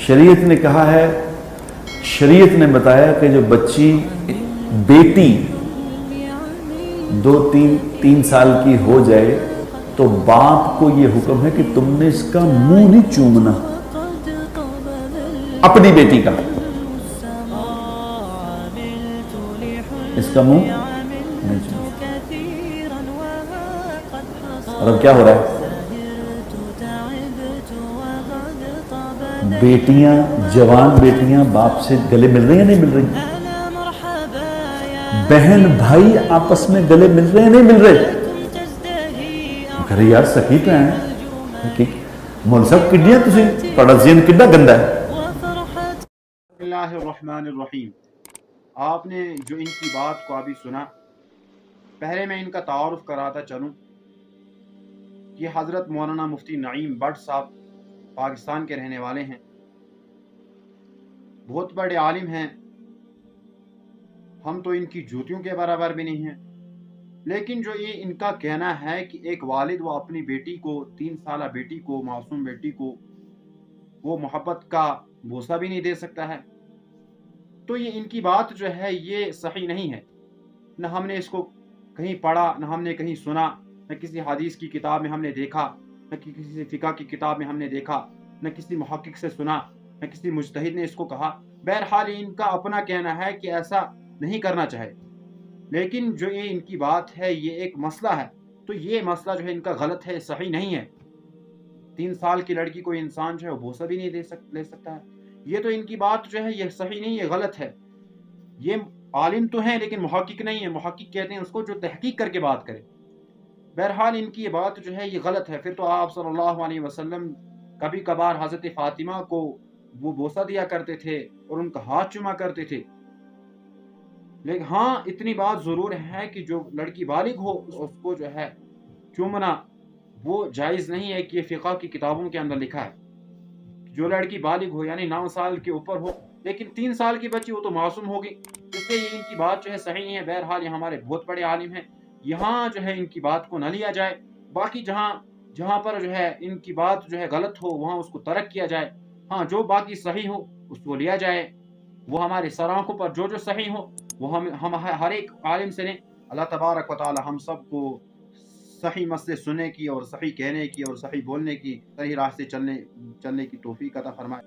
शरीयत ने कहा है, शरीयत ने बताया कि जो बच्ची बेटी 2-3 साल की हो जाए तो बाप को ये हुक्म है कि तुमने इसका मुंह नहीं चूमना, अपनी बेटी का, इसका मुंह नहीं चूमना। और अब क्या हो रहा है, बेटियां, जवान बेटियां बाप से गले मिल रही हैं नहीं मिल रही, बहन भाई आपस में गले मिल रहे हैं नहीं मिल रहे। अरे यार सखी भैन मुल साहब किड्डियां तुसीं तुहाडा ज़हन किड्डा गंदा है। बिस्मिल्लाहिर्रहमानिर्रहीम। आपने जो इनकी बात को अभी सुना, पहले मैं इनका तारुफ कराता चलूं। ये हज़रत मौलाना मुफ्ती नईम बट साहब पाकिस्तान के रहने वाले हैं, बहुत बड़े आलिम हैं। हम तो इनकी जूतियों के बराबर भी नहीं हैं, लेकिन जो ये इनका कहना है कि एक वालिद वो अपनी बेटी को, 3 साला बेटी को, मासूम बेटी को वो मोहब्बत का बोसा भी नहीं दे सकता है, तो ये इनकी बात जो है ये सही नहीं है। न हमने इसको कहीं पढ़ा, न हमने कहीं सुना, न किसी हदीस की किताब में हमने देखा, न किसी फ़िक़्ह की किताब में हमने देखा, न किसी मुहक्किक से सुना, न किसी मुज्तहिद ने इसको कहा। बहरहाल इनका अपना कहना है कि ऐसा नहीं करना चाहिए, लेकिन जो ये इनकी बात है ये एक मसला है, तो ये मसला जो है इनका गलत है, सही नहीं है। 3 साल की लड़की को इंसान जो है बोसा भी नहीं ले सकता है। ये तो इनकी बात जो है ये सही नहीं है, गलत है। ये आलिम तो हैं लेकिन मुहक्किक नहीं है। मुहक्किक कहते हैं उसको जो तहकीक करके बात करे। बहरहाल इनकी ये बात जो है ये गलत है। फिर तो आप सल्लल्लाहु अलैहि वसल्लम कभी कभार हज़रत फ़ातिमा को वो बोसा दिया करते थे और उनका हाथ चुमा करते थे। लेकिन हाँ, इतनी बात ज़रूर है कि जो लड़की बालिग हो उसको जो है चूमना वो जायज़ नहीं है कि ये फ़िक़्ह की किताबों के अंदर लिखा है। जो लड़की बालिग हो यानी 9 साल के ऊपर हो, लेकिन 3 साल की बच्ची वो तो मासूम होगी, इसलिए ये इनकी बात जो है सही नहीं है। बहरहाल ये हमारे बहुत बड़े आलिम हैं, यहाँ जो है इनकी बात को न लिया जाए। बाकी जहाँ पर जो है इनकी बात जो है गलत हो वहाँ उसको तर्क किया जाए। हाँ, जो बाकी सही हो उसको लिया जाए। वो हमारे सर आँखों पर जो सही हो वो हम हर एक आलिम से लें। अल्लाह तबारक व तआला हम सबको सही मसले सुनने की और सही कहने की और सही बोलने की, सही राह से चलने की तौफीक अता फरमाए।